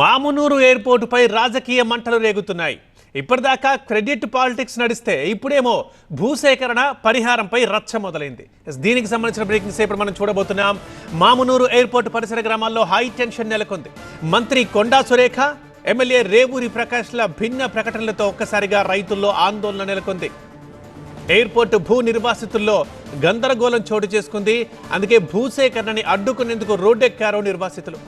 మామునూరు ఎయిర్పోర్టుపై రాజకీయ మంటలు రేగుతున్నాయి. ఇప్పటిదాకా క్రెడిట్ పాలిటిక్స్ నడిస్తే ఇప్పుడేమో భూసేకరణ పరిహారంపై రచ్చ మొదలైంది. దీనికి సంబంధించిన బ్రేకింగ్ ఇప్పుడు మనం చూడబోతున్నాం. మామునూరు ఎయిర్పోర్టు పరిసర గ్రామాల్లో హై టెన్షన్ నెలకొంది. మంత్రి కొండా సురేఖ, ఎమ్మెల్యే రేవూరి ప్రకాష్ల భిన్న ప్రకటనలతో ఒక్కసారిగా రైతుల్లో ఆందోళన నెలకొంది. ఎయిర్పోర్టు భూ నిర్వాసితుల్లో గందరగోళం చోటు చేసుకుంది. అందుకే భూసేకరణని అడ్డుకునేందుకు రోడ్డెక్కారు నిర్వాసితులు.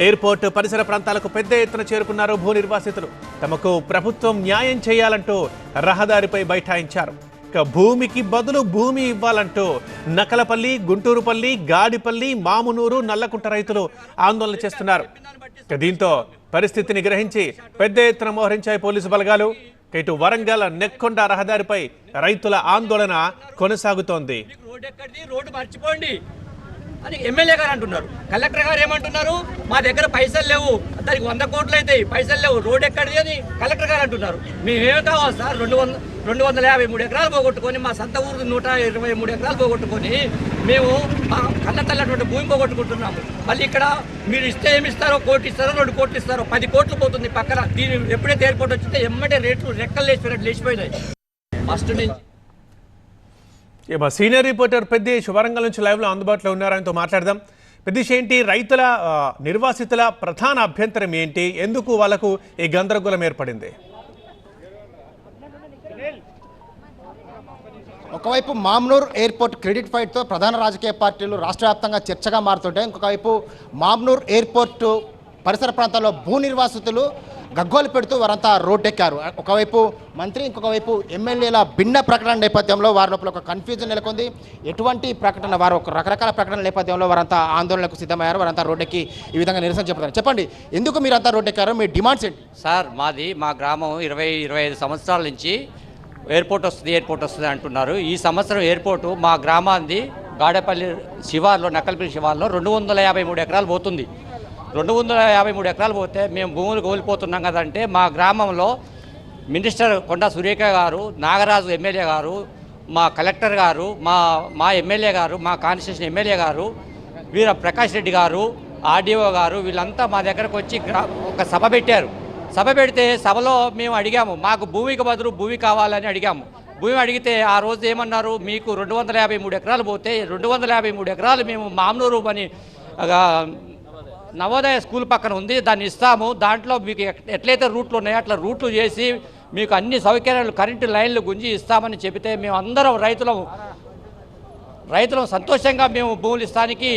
ఎయిర్పోర్టు పరిసర ప్రాంతాలకు పెద్ద ఎత్తున చేరుకున్నారు భూ నిర్వాసితులు. తమకు ప్రభుత్వం న్యాయం చేయాలంటూ రహదారిపై బైఠాయించారు. ఇక భూమికి బదులు భూమి ఇవ్వాలంటూ నకలపల్లి, గుంటూరుపల్లి, గాడిపల్లి, మామునూరు, నల్లకుంట రైతులు ఆందోళన చేస్తున్నారు. దీంతో పరిస్థితిని గ్రహించి పెద్ద ఎత్తున మోహరించాయి పోలీసు బలగాలు. ఇటు వరంగల్ నెక్కొండ రహదారిపై రైతుల ఆందోళన కొనసాగుతోంది. రోడ్డు మర్చిపోండి అని ఎమ్మెల్యే గారు అంటున్నారు. కలెక్టర్ గారు ఏమంటున్నారు, మా దగ్గర పైసలు లేవు, దానికి 100 కోట్లు అవుతాయి, పైసలు లేవు, రోడ్డు ఎక్కడిది అని కలెక్టర్ గారు అంటున్నారు. మేమేం కావాలి సార్? 253 ఎకరాలు పోగొట్టుకొని, మా సొంత ఊరు 123 ఎకరాలు పోగొట్టుకొని మేము మా కళ్ళ తల్లటువంటి భూమి పోగొట్టుకుంటున్నాము. మళ్ళీ ఇక్కడ మీరు ఇస్తే ఏమి ఇస్తారో, 1 కోటి ఇస్తారో, 2 కోట్లు ఇస్తారో, 10 కోట్లు పోతుంది పక్కన. దీని ఎప్పుడైతే ఎయిర్పోర్ట్ వచ్చిందో ఎమ్మటే రేట్లు రెక్కలు లేచిపోయినాయి ఫస్ట్ నుంచి. సీనియర్ రిపోర్టర్ పెద్దేష్ వరంగల్ నుంచి లైవ్లో అందుబాటులో ఉన్నారు. ఆయనతో మాట్లాడదాం. పెద్దేష్, ఏంటి రైతుల నిర్వాసితుల ప్రధాన అభ్యంతరం ఏంటి? ఎందుకు వాళ్ళకు ఈ గందరగోళం ఏర్పడింది? ఒకవైపు మామ్నూర్ ఎయిర్పోర్ట్ క్రెడిట్ ఫైట్తో ప్రధాన రాజకీయ పార్టీలు రాష్ట్ర వ్యాప్తంగా చర్చగా మారుతుంటాయి. ఇంకొకవైపు మామ్నూర్ ఎయిర్పోర్టు పరిసర ప్రాంతాల్లో భూ నిర్వాసితులు గగ్గోలు పెడుతూ వారంతా రోడ్డెక్కారు. ఒకవైపు మంత్రి, ఇంకొక వైపు ఎమ్మెల్యేల భిన్న ప్రకటన నేపథ్యంలో వారి లోపల ఒక కన్ఫ్యూజన్ నెలకొంది. ఎటువంటి ప్రకటన, వారు ఒక రకరకాల ప్రకటన నేపథ్యంలో వారంతా ఆందోళనకు సిద్ధమయ్యారు. వారంతా రోడ్డెక్కి ఈ విధంగా నిరసన చెప్తారు. చెప్పండి, ఎందుకు మీరంతా రోడ్డెక్కారు? మీ డిమాండ్స్ ఏంటి? సార్, మా గ్రామం 20-25 సంవత్సరాల నుంచి ఎయిర్పోర్ట్ వస్తుంది అంటున్నారు. ఈ సంవత్సరం ఎయిర్పోర్టు మా గ్రామాన్ని గాడేపల్లి శివార్లో, నక్కలపల్లి శివార్లో 253 ఎకరాలు పోతుంది. 253 ఎకరాలు పోతే మేము భూములు కోల్పోతున్నాం కదంటే, మా గ్రామంలో మినిస్టర్ కొండా సురేఖ గారు, నాగరాజు ఎమ్మెల్యే గారు, మా కలెక్టర్ గారు, మా ఎమ్మెల్యే గారు, మా కాన్స్టిట్యూషన్ ఎమ్మెల్యే గారు, వీర ప్రకాష్ రెడ్డి గారు, ఆర్డీఓ గారు, వీళ్ళంతా మా దగ్గరకు వచ్చి ఒక సభ పెట్టారు. సభ పెడితే సభలో మేము అడిగాము, మాకు భూమికి బదులు భూమి కావాలని అడిగాము. భూమి అడిగితే ఆ రోజు ఏమన్నారు, మీకు 253 ఎకరాలు పోతే 253 ఎకరాలు మేము మామ్నూరు అని నవోదయ స్కూల్ పక్కన ఉంది, దాన్ని ఇస్తాము. దాంట్లో మీకు ఎట్లయితే రూట్లు ఉన్నాయో అట్లా రూట్లు చేసి మీకు అన్ని సౌకర్యాలు, కరెంటు లైన్లు గుంజి ఇస్తామని చెబితే మేము అందరం రైతులం సంతోషంగా మేము భూములు ఇస్తానికి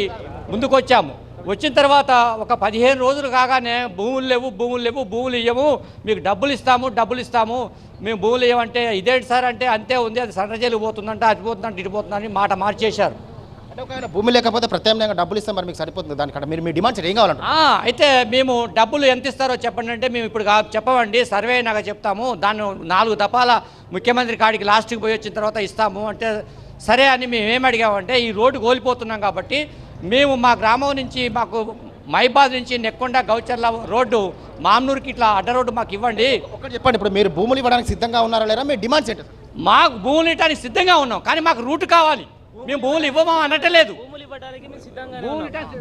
ముందుకొచ్చాము. వచ్చిన తర్వాత ఒక 15 రోజులు కాగానే భూములు లేవు, భూములు ఇవ్వము, మీకు డబ్బులు ఇస్తాము, మేము భూములు ఇవ్వమంటే ఇదేంటి సార్ అంటే, అంతే ఉంది, అది సన్నజైలు పోతుందంటే, అది పోతుందంటే, ఇటు పోతుందని మాట మార్చేశారు. అంటే ఒకవేళ భూమి లేకపోతే ప్రత్యామ్నాయంగా డబ్బులు ఇస్తే మరి మీకు సరిపోతుంది. దానికంటే మీరు డిమాండ్స్ ఏం కావాలంటే? అయితే మేము డబ్బులు ఎంత ఇస్తారో చెప్పండి అంటే, మేము ఇప్పుడు చెప్పమండి, సర్వే అయినాక చెప్తాము, దాన్ని 4 దఫాల ముఖ్యమంత్రి కాడికి లాస్ట్కి పోయి వచ్చిన తర్వాత ఇస్తాము అంటే, సరే అని మేము ఏం అడిగామంటే, ఈ రోడ్డు కోల్పోతున్నాం కాబట్టి మేము మా గ్రామం నుంచి, మాకు మైబాద్ నుంచి నెక్కొండ గౌచర్ల రోడ్డు మామ్నూరుకి ఇట్లా అడ్డ రోడ్డు మాకు ఇవ్వండి. ఒకటి చెప్పండి, ఇప్పుడు మీరు భూములు ఇవ్వడానికి సిద్ధంగా ఉన్నారా లేదా? మీ డిమాండ్స్ ఏంటి? మాకు భూములు ఇవ్వడానికి సిద్ధంగా ఉన్నాం, కానీ మాకు రూట్ కావాలి. మేము భూములు ఇవ్వమా అనట్లేదు.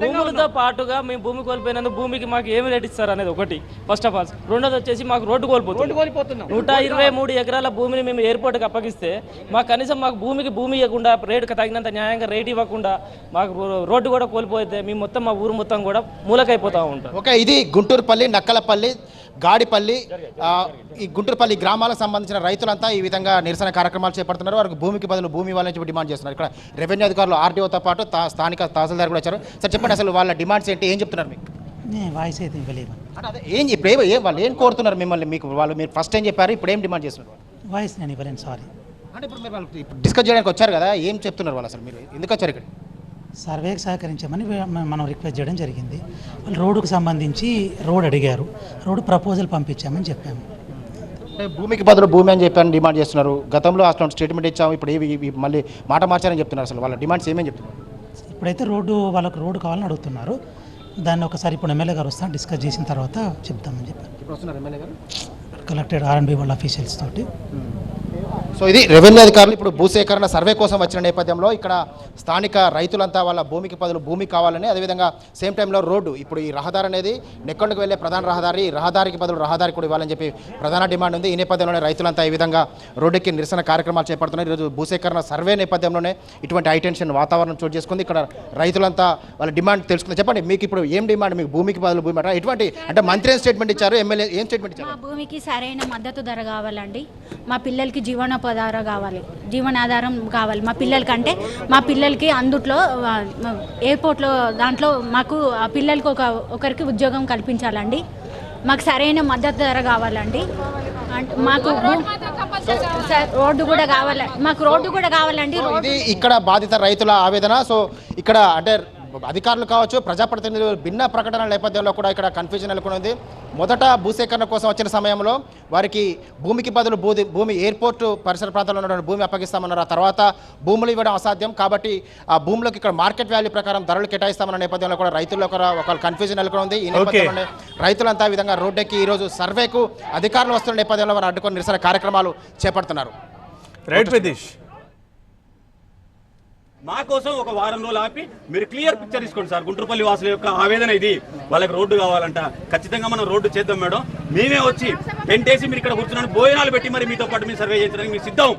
భూములతో పాటుగా మేము భూమి కోల్పోయినందుకు భూమికి మాకు ఏమి రేట్ ఇస్తారు అనేది ఒకటి ఫస్ట్ ఆఫ్ ఆల్. రెండోది వచ్చేసి మాకు రోడ్డు కోల్పోతున్నాం. 123 ఎకరాల భూమిని మేము ఎయిర్పోర్ట్కి అప్పగిస్తే మాకు కనీసం భూమి ఇవ్వకుండా, రేటుకి తగినంత న్యాయంగా రేట్ ఇవ్వకుండా మాకు రోడ్డు కూడా కోల్పోతే మేము మొత్తం, మా ఊరు మొత్తం కూడా మూలకైపోతూ ఉంటాం. ఓకే, ఇది గుంటూరుపల్లి, నక్కలపల్లి, గాడిపల్లి, ఈ గుంటూరుపల్లి గ్రామాలకు సంబంధించిన రైతులంతా ఈ విధంగా నిరసన కార్యక్రమాలు చేపడుతున్నారు. వారికి భూమికి బదులు భూమి ఇవ్వాలని చెప్పి డిమాండ్ చేస్తున్నారు. ఇక్కడ రెవెన్యూ అధికారులు, ఆర్టీఓతో పాటు స్థానిక తహసీల్దార్ కూడా వచ్చారు. సార్ చెప్పండి, అసలు వాళ్ళ డిమాండ్స్ ఏంటి, ఏం చెప్తున్నారు మీకు? వాయిస్ అయితే ఇవ్వలేము. అదే వాళ్ళు ఏం కోరుతున్నారు మిమ్మల్ని? మీరు ఫస్ట్ ఏం చెప్పారు, ఇప్పుడు ఏం డిమాండ్ చేస్తున్నారు? వాయిస్ నేను ఇవ్వలేను, సారీ. అంటే ఇప్పుడు మీరు వాళ్ళు డిస్కస్ చేయడానికి వచ్చారు కదా, ఏం చెప్తున్నారు వాళ్ళు? అసలు మీరు ఎందుకు వచ్చారు ఇక్కడ? సర్వేకి సహకరించామని మనం రిక్వెస్ట్ చేయడం జరిగింది. వాళ్ళు రోడ్డుకు సంబంధించి రోడ్ అడిగారు, రోడ్డు ప్రపోజల్ పంపించామని చెప్పాము. అంటే భూమికి బదులు భూమి అని చెప్పాను డిమాండ్ చేస్తున్నారు. గతంలో అసలు స్టేట్మెంట్ ఇచ్చాము, ఇప్పుడు మళ్ళీ మాట మార్చారని చెప్తున్నారు. అసలు వాళ్ళ డిమాండ్స్ ఏమేమి చెప్తున్నారు? ఇప్పుడైతే వాళ్ళకు రోడ్డు కావాలని అడుగుతున్నారు. దాన్ని ఒకసారి ఇప్పుడు ఎమ్మెల్యే గారు వస్తాను, డిస్కస్ చేసిన తర్వాత చెప్తామని చెప్పారు. ఇప్పుడు వస్తున్నారు ఎమ్మెల్యే గారు, కలెక్టెడ్ R&B వాళ్ళ అఫీషియల్స్ తోటి. సో ఇది రెవెన్యూ అధికారులు ఇప్పుడు భూసేకరణ సర్వే కోసం వచ్చిన నేపథ్యంలో ఇక్కడ స్థానిక రైతులంతా వాళ్ళ భూమికి బదులు భూమి కావాలని, అదేవిధంగా సేమ్ టైంలో రోడ్డు, ఇప్పుడు ఈ రహదారి అనేది నెక్కొండకు వెళ్ళే ప్రధాన రహదారికి బదులు రహదారి కూడా ఇవ్వాలని చెప్పి ప్రధాన డిమాండ్ ఉంది. ఈ నేపథ్యంలోనే రైతులంతా ఈ విధంగా రోడ్డుకి నిరసన కార్యక్రమాలు చేపడుతున్నారు. ఈరోజు భూసేకరణ సర్వే నేపథ్యంలోనే ఇటువంటి హైటెన్షన్ వాతావరణం చోటు చేసుకుంది. ఇక్కడ రైతులంతా వాళ్ళ డిమాండ్ తెలుసుకుంది. చెప్పండి, మీకు ఇప్పుడు ఏం డిమాండ్? మీకు భూమికి బదులు భూమి అంటే ఎటువంటి, అంటే మంత్రి ఏం స్టేట్మెంట్ ఇచ్చారు, ఎమ్మెల్యే ఏం స్టేట్మెంట్ ఇచ్చారు? మా భూమికి సరైన మద్దతు ధర కావాలండి. మా పిల్లలకి జీవనోపాధారం కావాలి, జీవనాధారం కావాలి మా పిల్లలకి. అంటే మా పిల్లలకి అందుట్లో ఎయిర్పోర్ట్లో దాంట్లో మాకు ఆ పిల్లలకి ఒకరికి ఉద్యోగం కల్పించాలండి. మాకు సరైన మద్దతు ధర కావాలండి. అంటే మాకు రోడ్డు కూడా కావాలి, మాకు రోడ్డు కూడా కావాలండి. ఇది ఇక్కడ బాధిత రైతుల ఆవేదన. సో ఇక్కడ అంటే అధికారులు కావచ్చు, ప్రజాప్రతినిధులు భిన్న ప్రకటనల నేపథ్యంలో కూడా ఇక్కడ కన్ఫ్యూజన్ నెలకొంది. మొదట భూసేకరణ కోసం వచ్చిన సమయంలో వారికి భూమికి బదులు భూమి ఎయిర్పోర్ట్ పరిసర ప్రాంతంలో ఉన్న భూమి అప్పగిస్తామన్నారు. ఆ తర్వాత భూములు ఇవ్వడం అసాధ్యం కాబట్టి ఆ భూములకు ఇక్కడ మార్కెట్ వాల్యూ ప్రకారం ధరలు కేటాయిస్తామన్న నేపథ్యంలో కూడా రైతుల్లో ఒక కన్ఫ్యూజన్ నెలకొంది. ఈ నేపథ్యంలోనే రైతులంతా ఈ విధంగా రోడ్డెక్కి ఈరోజు సర్వేకు అధికారులు వస్తున్న నేపథ్యంలో వారు అడ్డుకొని నిరసన కార్యక్రమాలు చేపడుతున్నారు. రైట్ ప్రదేశ్, మా కోసం ఒక వారం రోజులు ఆపి మీరు క్లియర్ పిక్చర్ తీసుకోండి సార్. గుంటూరుపల్లి వాసుల యొక్క ఆవేదన ఇది. వాళ్ళకి రోడ్డు కావాలంట, ఖచ్చితంగా మనం రోడ్డు చేద్దాం మేడం. మేమే వచ్చి టెంట్ వేసి మీరు ఇక్కడ కూర్చున్నాను భోజనాలు పెట్టి మరి మీతో పాటు మేము సర్వే చేయించడానికి మీరు సిద్ధం.